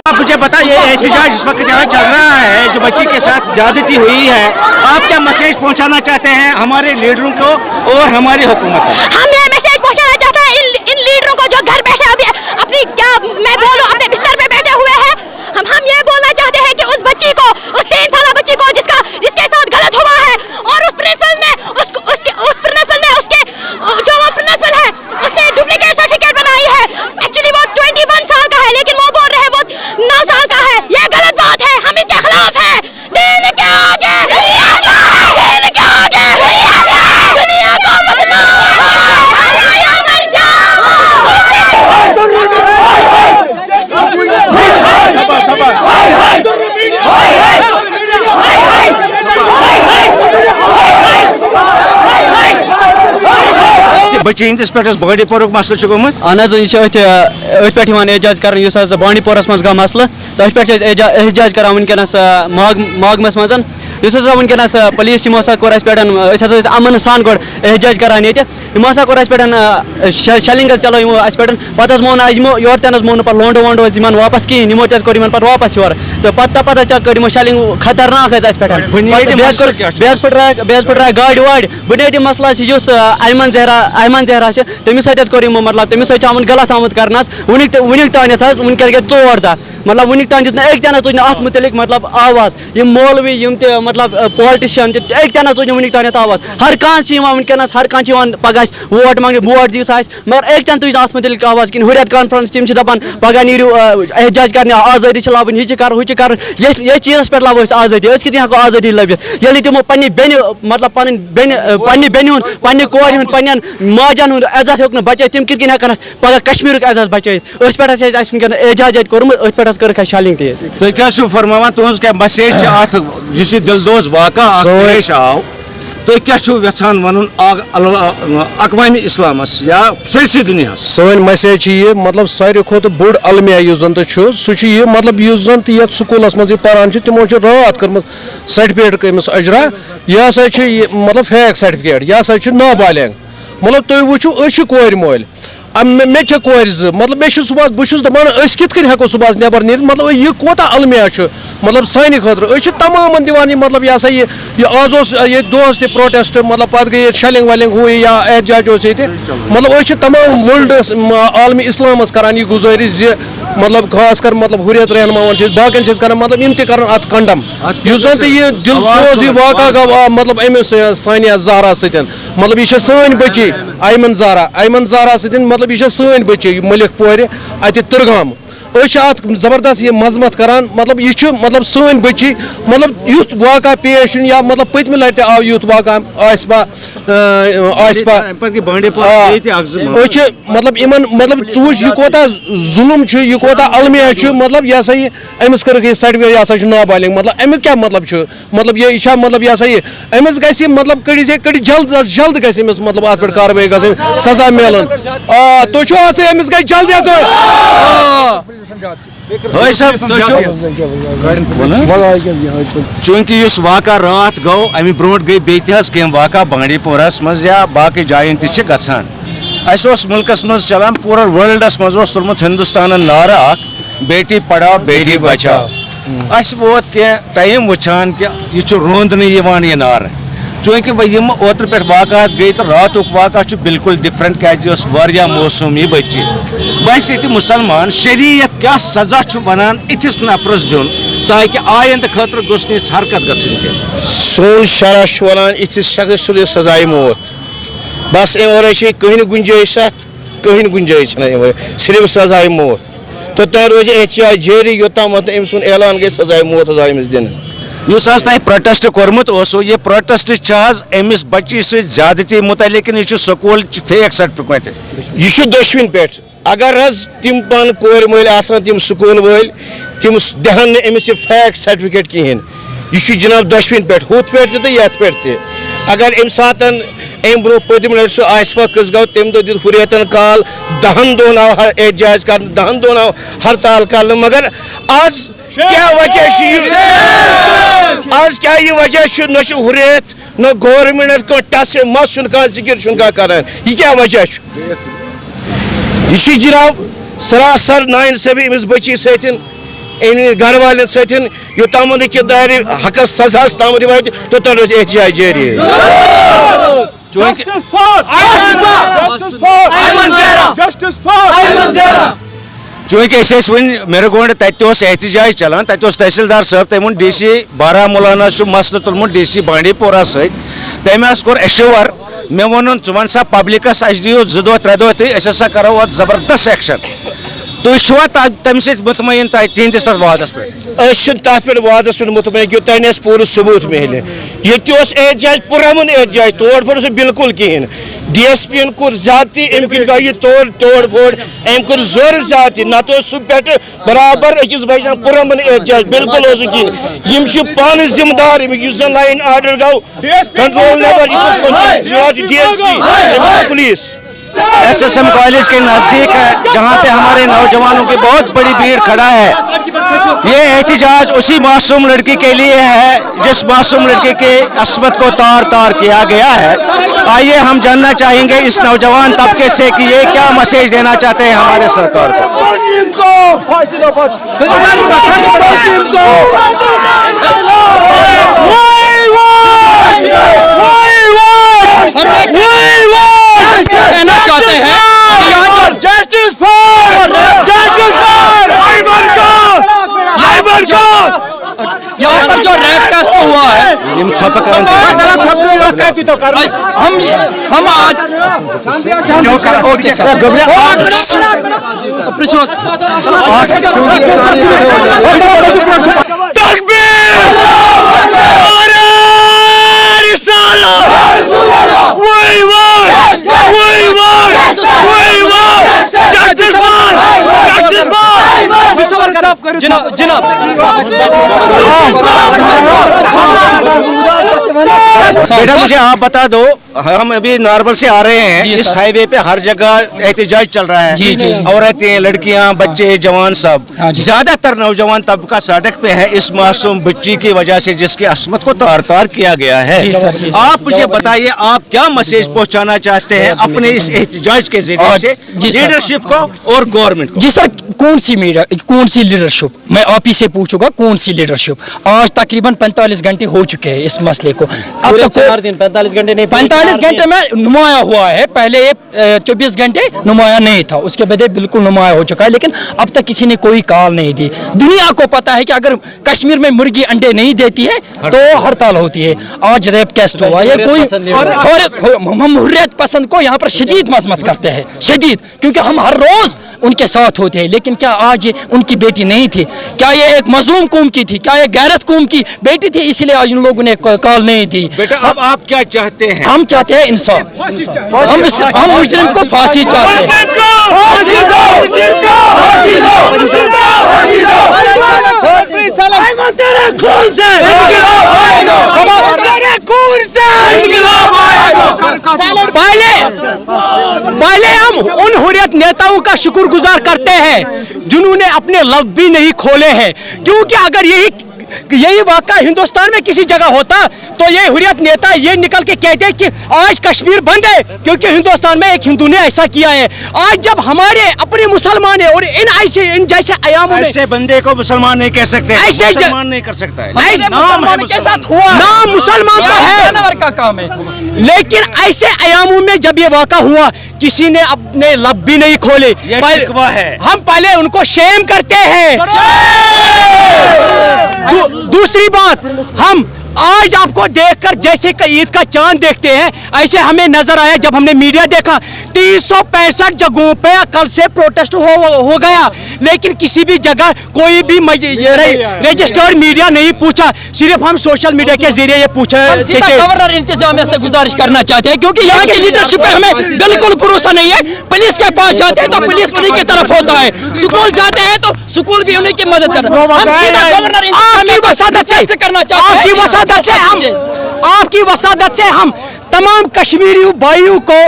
आप मुझे बताइए, एहतजाज इस वक्त यहाँ चल रहा है, जो बच्ची के साथ ज्यादती हुई है, आप क्या मैसेज पहुँचाना चाहते हैं हमारे लीडरों को और हमारी हुकूमत को? हम ये मैसेज पहुंचाना चाहते हैं इन लीडरों को जो घर बैठे अभी अपनी क्या मैं बोलूं अपने बिस्तर पे बैठे हुए हैं। हम ये बोलना चाहते हैं कि उस बच्ची को, उस 3 साल बच्ची को जिसके साथ गलत हुआ है, और उस प्रिंसिपल ने जो वो प्रिंसिपल है उसने डुप्लीकेट सर्टिफिकेट बनाई है। एक्चुअली वो 21 साल का है, लेकिन वो बोल रहे हैं वो 9 साल का है। ये गलत बात है, हम इसके खिलाफ हैं। दिन के आगे दुनिया को बदलाव बच्चे हंदिस पे बॉडी पोरुक मसल गोमुत اہن حظ یہ أتھۍ پٮ۪ٹھ یِوان احتجاج کرنہٕ یُس حظ بانڈی پورس منٛز گوٚو مسلہٕ تٔتھۍ پٮ۪ٹھ چھِ أسۍ احتجاج کران وٕنکٮ۪نس محکمس منٛز یُس ہسا وٕنکٮ۪نس پُلیٖس یِمو ہسا کوٚر اَسہِ پٮ۪ٹھ أسۍ ہسا ٲسۍ امن سان گۄڈٕ احتجاج کران ییٚتہِ یِمو ہسا کوٚر اَسہِ پٮ۪ٹھ شیلنگ حظ چلو یِمو اَسہِ پٮ۪ٹھ پتہٕ حظ مون نہٕ یِمو یورٕ تہِ نہٕ حظ مون نہٕ پتہٕ لونڈو وونڈو حظ یِمن واپس کِہیٖنۍ یِمو تہِ حظ کوٚر یِمن پتہٕ واپس یورٕ تہٕ پتہٕ حظ کٔر یِمو شیلنگ خطرناک حظ اَسہِ پٮ۪ٹھ بیٚیہِ حظ پھٕٹرایہِ گاڑِ واڑِ بُنیٲدی مسلہٕ حظ چھِ یُس ایمن زہرا چھِ تٔمِس سۭتۍ حظ کوٚر یِمو مطلب تٔمِس سۭتۍ چھُ آمُت غلط آمُت کرنہٕ حظ وُنیُک تانٮ۪تھ حظ وٕنکٮ۪ن گٔے 4 دۄہ مطلب وُنیُک تانۍ دِژ نہٕ أکۍ تہِ نہٕ حظ تُج نہٕ اَتھ مُتعلق مطلب آواز یِم مولوی یِم تہِ مطلب پالٹِشن تہِ أکۍ تہِ نہٕ حظ تُج نہٕ وُنیُک تانٮ۪تھ آواز ہر کانٛہہ چھِ یِوان وٕنکٮ۪نس ہر کانٛہہ چھِ یِوان پگاہ اَسہِ ووٹ منٛگنہِ ووٹ دِیِو سا اَسہِ مگر أکۍ تہِ نہٕ تُج نہٕ اَتھ مُتعلق آواز کِہیٖنۍ ہُریت کانفرنس تِم چھِ دپان پگاہ نیٖرِو احتجاج کرنہِ آزٲدی چھِ لبٕنۍ یہِ چھِ کرُن ہُہ چھِ کرُن ییٚتھۍ چیٖزس پٮ۪ٹھ لبو أسۍ آزٲدی أسۍ کِتھ ہٮ۪کو آزٲدی لٔبِتھ ییٚلہِ تِمو پننہِ بیٚنہِ مطلب پنٕنۍ بیٚنہِ ہُنٛد پننہِ کورِ ہُنٛد پننٮ۪ن ماجن ہُنٛد عزت ہیوٚک نہٕ بچٲیِتھ تِم کِتھ کٔنۍ ہٮ۪کن اَسہِ پگاہ کشمیٖرُک عزت بچٲیِتھ أتھۍ پٮ۪ٹھ ہسا اَسہِ وٕنکٮ۪ن احتجاج اَتہِ کوٚرمُت أتھۍ پٮ۪ٹھ حظ کٔرٕکھ اَسہِ شیلنگ تہِ ییٚتہِ تُہۍ کیٛاہ چھِو فرماوان تُہٕنٛز کیٛاہ مسیج چھِ اتھ یُس یہِ دِلدوز واقعہ پیش آو تُہۍ کیٛاہ چھِو یژھان وَنُن اقوامِ اِسلامس یا سٲرسٕے دُنیاہس سٲنۍ مسیج چھِ یہِ مطلب ساروی کھۄتہٕ بوٚڑ المیہ یُس زن تہِ چھُ سُہ چھُ یہِ مطلب یُس زن تہِ یتھ سکوٗلس منٛز یہِ پران چھِ تِمو چھِ راتھ کٔرمٕژ سرٹِفکیٹ أمِس اجرا یہِ ہسا چھِ یہِ مطلب فیک سرٹِفکیٹ یہِ ہسا چھُ نابالغ مطلب تُہۍ وٕچھِو أسۍ چھِ کورِ مٲلۍ مےٚ چھےٚ کورِ 2 مطلب مےٚ چھُ صُبحس بہٕ چھُس دپان أسۍ کِتھ کٔنۍ ہٮ۪کو صُبحس نٮ۪بر نیٖرِتھ مطلب یہِ کوتاہ المیہ چھُ مطلب سانہِ خٲطرٕ أسۍ چھِ تمامن دِوان یہِ مطلب یہِ ہسا یہِ آز اوس ییٚتہِ دۄہس تہِ پروٹیسٹ مطلب پتہٕ گٔے ییٚتہِ شیلنگ ویلنگ ہُہ یہِ یا احتجاج اوس ییٚتہِ مطلب أسۍ چھِ تمام ورلڈس عالمہِ اِسلامس کران یہِ گُزٲرِش زِ مطلب خاص کر مطلب ہُریت رہنماون چھِ أسۍ باقین چھِ أسۍ کران مطلب یِم تہِ کرن اتھ کنڈم یُس زن تہِ یہِ دِل سوز یہِ واقعہ گوٚو مطلب أمِس سانیا زہرا سۭتۍ مطلب یہِ چھےٚ سٲنۍ بٔچی ایمن زہرا سۭتۍ مطلب یہِ چھےٚ سٲنۍ بٔچی مٔلِک پورِ اتہِ ترگام أسۍ چھِ اتھ زبردست یہِ مذمت کران مطلب یہِ چھُ مطلب سٲنۍ بٔچی مطلب یُتھ واقعہ پیش یُن یا مطلب پٔتمہِ لٹہِ تہِ آو یُتھ واقعہ آسپا أسۍ چھِ مطلب یِمن مطلب ژٕ وٕچھ یہِ کوتاہ ظُلم چھُ یہِ کوتاہ المیہ چھُ مطلب یہِ ہسا یہِ أمِس کٔرٕکھ یہِ سرٹِفکیٹ یہِ ہسا چھُ نابالغ مطلب امیُک کیاہ مطلب چھُ مطلب یہِ چھا مطلب یہِ ہسا یہِ أمِس گژھِ مطلب کٔڑِو جلد گژھِ أمِس مطلب اتھ پٮ۪ٹھ کاروٲیی گژھٕنۍ سزا میلُن تُہۍ چھِو آسان أمِس گژھِ جلدی چوٗنٛکہِ یُس واقعہ راتھ گوٚو امہِ برونٛٹھ گٔے بیٚیہِ تہِ حظ کینٛہہ واقعہ بانڈی پورہس منٛز یا باقٕے جاین تہِ چھِ گژھان اَسہِ اوس مُلکس منٛز چلان پوٗرٕ وٲلڈس منٛز اوس تُلمُت ہندوستانن نعرٕ اکھ بیٹی پڑھاو بیٹی بچاو اَسہِ ووت کینٛہہ ٹایم وٕچھان کہِ یہِ چھُ روندنہٕ یِوان یہِ نعرٕ چوٗنٛکہِ یِم اوترٕ پٮ۪ٹھ واقعات گٔے تہٕ راتُک واقعہ چھُ بِلکُل ڈِفرنٹ کیازِ یہِ ٲس واریاہ موسوٗمی بٔچی بہٕ آسہِ ییٚتہِ مُسلمان شریعت کیاہ سزا چھُ وَنان أتھِس نفرس دیُن تاکہِ آیندٕ خٲطرٕ گوٚژھ نہٕ یِژھ حرکت گژھٕنۍ کینٛہہ سون شرح چھُ وَنان أتھِس شخص سُلہِ سزایہِ موت بس اَمہِ ورٲے چھِ کٕہٕنۍ گُنجٲیِش اَتھ کٕہٕنۍ گُنجٲیِش چھَنہٕ اَمہِ ورٲے صرف سزایہِ موت تہٕ تۄہہِ روزِ احتِجاج جٲری یوٚتامَتھ أمۍ سُنٛد اعلان گژھِ سزایہِ موت حظ آو أمِس دِنہٕ یُس حظ تۄہہِ پروٹیسٹ کوٚرمُت اوسوٕ یہِ پروٹیسٹ چھِ حظ أمِس بچی سۭتۍ زیادتی مُتعلق کِنہٕ یہِ چھُ سکوٗلچ فیک سرٹِفکیٹ یہِ چھُ دۄشوٕنۍ پٮ۪ٹھ اگر حظ تِم پانہٕ کورِ مٲلۍ آسان تِم سکوٗل وٲلۍ تِم دِہن نہٕ أمِس یہِ فیک سرٹِفکیٹ کِہیٖنۍ یہِ چھُ جِناب دۄشوٕنۍ پٮ۪ٹھ ہُتھ پٮ۪ٹھ تہِ تہٕ یتھ پٮ۪ٹھ تہِ اگر اَمہِ ساتہٕ اَمہِ برونٛہہ پٔتمہِ لٹہِ سُہ آسفا قٕصہٕ گوٚو تَمہِ دۄہ دیُت ہُریتن کال 10 دۄہن آو احتجاج کرنہٕ 10 دۄہن آو ہرتال کرنہٕ مگر آز کیٛاہ وجہ چھُ یہِ آز کیٛاہ یہِ وجہ چھُ نہ چھُ ہُریت نہ گورمینٹ کانٛہہ ٹس مس چھُنہٕ کانٛہہ ذِکر چھُنہٕ کانٛہہ کران یہِ کیٛاہ وجہ چھُ یہِ چھُ جناب سراسر نااِنصٲفی أمِس بٔچی سۭتۍ أمۍ گرٕ والٮ۪ن سۭتۍ یوٚتامَتھ نہٕ کہِ دارِ حقس سزاہس تام واتہِ توٚتام روزِ احتجاج جٲری چوٗنٛکہِ أسۍ ٲسۍ وۄنۍ مِرگونڈ تتہِ اوس احتجاج چلان تتہِ اوس تحصیلدار صٲب تٔمۍ ووٚن ڈی سی بارہمولہ حظ چھُ مسلہٕ تُلمُت ڈی سی بانڈی پورہ سۭتۍ تٔمۍ حظ کوٚر ایشور مےٚ ووٚنُن ژٕ وَن سا پبلکس اَسہِ دِیِو 2 دۄہ 3 دۄہ تہٕ أسۍ ہسا کرو اتھ زبردست ایکشن تُہۍ چھُوا تمہِ سۭتۍ مُطمعین تِہنٛدِس تتھ وعدس پٮ۪ٹھ أسۍ چھِنہٕ تتھ پٮ۪ٹھ وعدس پٮ۪ٹھ مُطمعین یوٚتانۍ نہٕ اَسہِ پوٗرٕ ثبوٗت میلہِ ییٚتہِ تہِ اوس احتجاج پُرامُن احتجاج تور پھوٚر سُہ بِلکُل کِہیٖنۍ ڈی ایس پی ین کوٚر زیادتی اَمہِ کِنۍ گوٚو یہِ توڑ پھوڑ أمۍ کوٚر زورٕ زیادتی نتہٕ اوس سُہ پٮ۪ٹھٕ برابر أکِس بجہِ تام پُرامُن احتجاج بِلکُل اوس نہٕ کِہیٖنۍ یِم چھِ پانہٕ ذمہٕ دار اَمیُک یُس زن لاین آرڈر گوٚو control neighbour D S P police SSM college के नज़दीक है, जहाँ पे हमारे नौजवानों की बहुत बड़ी भीड़ खड़ा है। ये एहतिजाज उसी मासूम लड़की के लिए है जिस मासूम लड़की के अस्मत को तार तार किया गया है। आइए हम जानना चाहेंगे इस नौजवान तबके से कि ये क्या मैसेज देना चाहते हैं हमारे सरकार को। कहना चाहते हैं जस्टिस फॉर यहाँ पर जो रैप टेस्ट हुआ है, हम आज ओके सर बेटा मुझे आप बता दो, हम अभी नारबल से आ रहे हैं, इस हाईवे पे हर जगह एहतिजाज चल रहा है। औरतें, लड़कियां, बच्चे, जवान सब, ज्यादातर नौजवान तबका सड़क पे है इस मासूम बच्ची की वजह से जिसकी अस्मत को तार तार किया गया है। आप मुझे बताइए आप क्या मैसेज पहुंचाना चाहते हैं अपने इस एहतिजाज के जरिए से लीडरशिप को और गवर्नमेंट को? जी सर, कौन सी लीडरशिप, मैं आप ही से पूछूंगा कौन सी लीडरशिप। आज तकरीबन 45 घंटे हो चुके हैं इस मसले को। अब तक 4 दिन 45 घंटे नहीं, 45 घंटे में नुमाया हुआ है। पहले ये 24 घंटे नुमाया नहीं था, उसके बाद बिल्कुल नुमाया हो चुका है, लेकिन अब तक किसी ने कोई कॉल नहीं दी। दुनिया को पता है कि अगर कश्मीर में मुर्गी अंडे नहीं देती है तो हड़ताल होती है। आज रेप केस हुआ, ये कोई हम हुर्रियत पसंद को यहाँ पर शदीद मजम्मत करते हैं, शदीद, क्योंकि हम हर रोज उनके साथ होते हैं। लेकिन क्या आज उनकी बेटी नहीं थी? क्या ये एक मजलूम कौम की थी? क्या ये गैरत कौम की बेटी थी? इसलिए आज उन लोगों ने कॉल नहीं दी। बेटा अब आप क्या चाहते हैं? हम चाहते हैं इंसाफ, हम मुजरिम को फांसी चाहते हैं। पहले हम उन हुर्रियत नेताओं का शुक्रगुजार करते हैं जिन्होंने अपने लब भी नहीं खोले हैं, क्योंकि अगर यही वाक़ा हिंदुस्तान में किसी जगह होता तो ये हुर्रियत नेता ये निकल के कहते कि आज कश्मीर बंद है क्योंकि हिंदुस्तान में एक हिंदू ने ऐसा किया है। आज जब हमारे अपने मुसलमान है और इन जैसे अयामों में, ऐसे बंदे को मुसलमान नहीं कह सकते, ऐसे मुसलमान नहीं कर सकता है। मुसलमान के साथ हुआ, नाम मुसलमान का है, जानवर का काम है। लेकिन ऐसे अयामों में जब ये वाक़ा हुआ किसी ने अपने लब भी नहीं खोले। हम पहले उनको शेम करते हैं। दूसरी बात, हम आज आपको देखकर जैसे ईद का चांद देखते हैं ऐसे हमें नजर आया जब हमने मीडिया देखा। 365 जगहों पे कल से प्रोटेस्ट हो गया, लेकिन किसी भी जगह कोई भी रजिस्टर्ड मीडिया नहीं पूछा, सिर्फ हम सोशल मीडिया के जरिए ये पूछा। गवर्नर इंतजामिया से गुजारिश करना चाहते हैं क्योंकि यहाँ की लीडरशिप पे हमें बिल्कुल भरोसा नहीं है। पुलिस के पास जाते हैं तो पुलिस उन्हीं की तरफ होता है, स्कूल जाते हैं तो स्कूल भी उन्हीं की मदद करता है। हम सीधा गवर्नर इंतजामिया से करना चाहते हैं। आपकी वसादत से हम तमाम कश्मीरी भाइयों को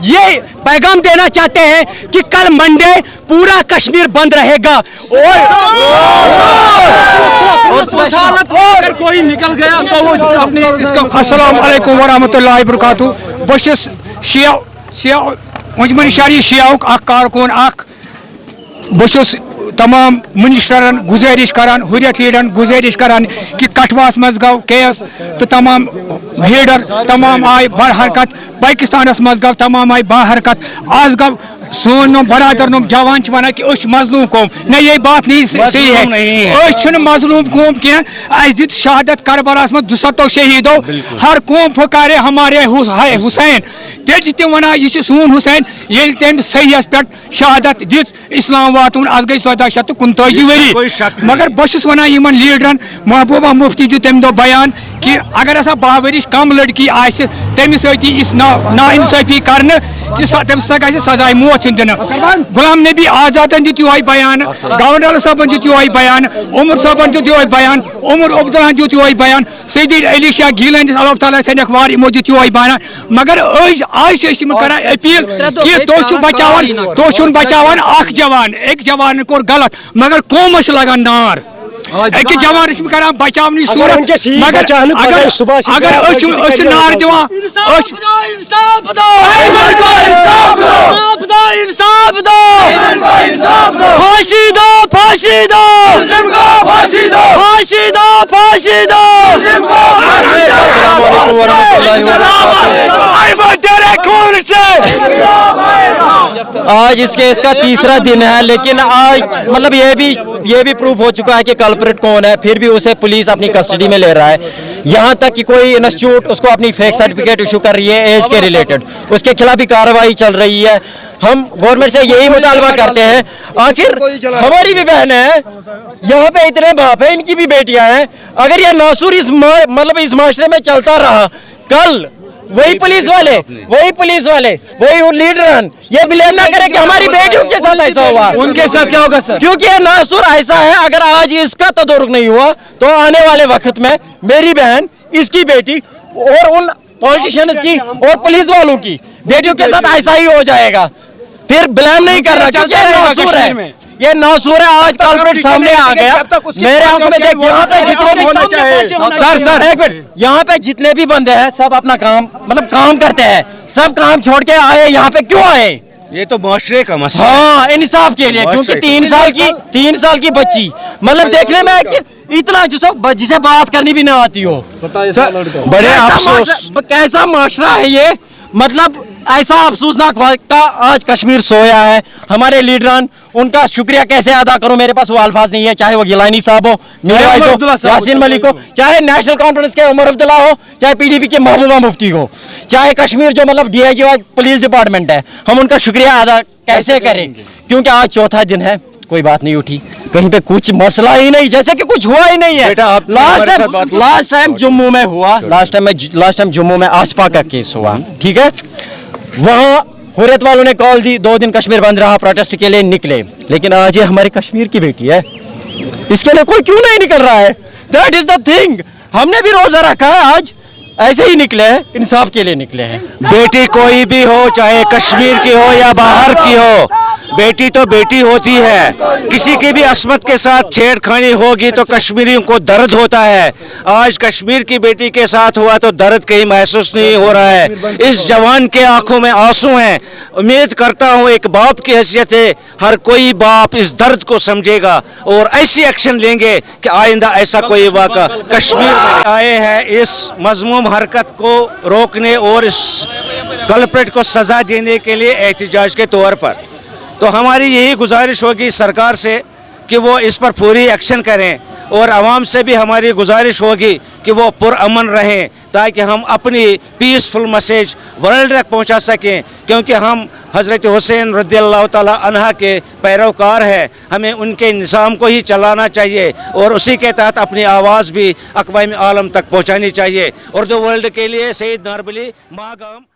ये पैगाम देना चाहते हैं कि कल मंडे पूरा कश्मीर बंद रहेगा और कोई निकल गया तो वो अपनी इसका। अस्सलाम वालेकुम वरहमतुल्लाहि वबरकातुहू। बस शिया मुजमन शहरी शियाउक कारकुन बस तमाम मिनिस्टरन गुजारिश करान, हुर्रियत लीडरन गुजारिश करान कि कठवास मज गो केस तो तमाम लीडर तमाम आय बड़ हरकत, पाकिस्तानस मज गो तमाम आय बड़ हरकत। आज गो सोन बरादर जवान वन कि मजलूम कौम न, ये बात नहीं सही है। मजलूम कौम कह दित शहादत करबलास में 200 शहीदों, हर कौम फकारे हमारे हुसैन तेज तम वन यह सोन हुसैन ये तम सहीस पे शहादत दित इस्लाम वातुन आज गई 1439 वरी। मगर बस वन इन लीडरन, महबूबा मुफ्ती दित तम दो बयान कि अगर ऐसा 12 वरिश कम लड़की आस तमिस इस नाइंसाफी कर सजाए मौत दिन गुलाम नबी आजाद दित यो बयान गवर्नर साहब दित यो बयान उमर साहब दित यो बयान उमर अब्दुल्ला दित यो बयान सैयद अली शाह गीलानी अल्लाह ताला सनख वार इमो दित यो बयान मगर आज कर अपील कि तुम बचावान अख जवान एक जवान कोर गलत मगर कौमस लगान नार एक जवान कर बचावनी सूरत मगर अगर नार दिवान फांसी दो फांसी दो फांसी दो फांसी दो आज इस केस का तीसरा दिन है, लेकिन आज मतलब ये भी प्रूफ हो चुका है कि कल्प्रिट कौन है, फिर भी उसे पुलिस अपनी कस्टडी में ले रहा है। यहाँ तक कि कोई इंस्टीट्यूट उसको अपनी फेक सर्टिफिकेट इशू कर रही है एज के रिलेटेड, उसके खिलाफ भी कार्रवाई चल रही है। हम गवर्नमेंट से यही मुतालबा करते हैं, आखिर हमारी भी बहन है, यहाँ पे इतने बाप है, इनकी भी बेटियां हैं। अगर ये नासूर इस माशरे में चलता रहा, कल वही पुलिस वाले वही लीडर ये ब्लेम ना करे कि हमारी बेटियों के साथ ऐसा हुआ, उनके साथ क्या होगा सर? क्योंकि ये नासूर ऐसा है, अगर आज इसका तदरुक नहीं हुआ तो आने वाले वक्त में मेरी बहन, इसकी बेटी और उन पॉलिटिशियंस की और पुलिस वालों की बेटियों के साथ ऐसा ही हो जाएगा। फिर ब्लेम नहीं करना क्योंकि ये नासूर है, ये नासूर है। आज कल्प्रिट सामने आ गया, मेरे आंखों में देख, यहाँ पे जितने भी सर एक मिनट, यहाँ पे जितने भी बंदे हैं सब अपना काम काम करते हैं, सब काम छोड़ के आए यहाँ पे, क्यों आए? ये तो मुआशरे का मसला। हाँ, इंसाफ के लिए, क्योंकि 3 साल की बच्ची देखने में कि इतना जिसे बात करनी भी ना आती हो, बड़े अफसोस, कैसा माशरा है ये, मतलब ऐसा अफसोसनाक वाक़या आज कश्मीर सोया है। हमारे लीडरान, उनका शुक्रिया कैसे अदा करूं, मेरे पास वो अल्फाज नहीं है, चाहे वो गिलानी साहब हो, मेरे भाई हो, यासीन मलिक हो, चाहे नेशनल कॉन्फ्रेंस के उमर अब्दुल्ला हो, चाहे पीडीपी के महबूबा मुफ्ती हो, चाहे कश्मीर जो डीआईजी पुलिस डिपार्टमेंट है, हम उनका शुक्रिया अदा कैसे करें, क्योंकि आज चौथा दिन है, कोई बात नहीं उठी, कहीं पे कुछ मसला ही नहीं, जैसे कि कुछ हुआ ही नहीं है। लास्ट टाइम जम्मू में हुआ, लास्ट टाइम जम्मू में आसपा का केस हुआ, ठीक है, वहाँ हुर्रियत वालों ने कॉल दी, 2 दिन कश्मीर बंद रहा, प्रोटेस्ट के लिए निकले, लेकिन आज ये हमारे कश्मीर की बेटी है, इसके लिए कोई क्यों नहीं निकल रहा है? That is the thing. हमने भी रोजा रखा है, आज ऐसे ही निकले हैं, इंसाफ के लिए निकले हैं। बेटी कोई भी हो, चाहे कश्मीर की हो या बाहर की हो, बेटी तो बेटी होती है। किसी की भी अस्मत के साथ छेड़खानी होगी तो कश्मीरियों को दर्द होता है। आज कश्मीर की बेटी के साथ हुआ तो दर्द कहीं महसूस नहीं हो रहा है। इस जवान के आंखों में आंसू हैं। उम्मीद करता हूं एक बाप की हैसियत से हर कोई बाप इस दर्द को समझेगा और ऐसी एक्शन लेंगे कि आइंदा ऐसा कोई वाक़ा कश्मीर में आए हैं। इस मज़मूम हरकत को रोकने और इस कल्प्रिट को सज़ा देने के लिए एहतिजाज के तौर पर, तो हमारी यही गुजारिश होगी सरकार से कि वो इस पर पूरी एक्शन करें, और आवाम से भी हमारी गुजारिश होगी कि वो पुरअमन रहें, ताकि हम अपनी पीसफुल मैसेज वर्ल्ड तक पहुंचा सकें, क्योंकि हम हज़रत हुसैन रज़ियल्लाहु ताला अन्हा के पैरोकार हैं। हमें उनके निज़ाम को ही चलाना चाहिए और उसी के तहत अपनी आवाज़ भी अक़वाम आलम तक पहुंचानी चाहिए। उर्दू वर्ल्ड के लिए सईद नारबली, मागाम।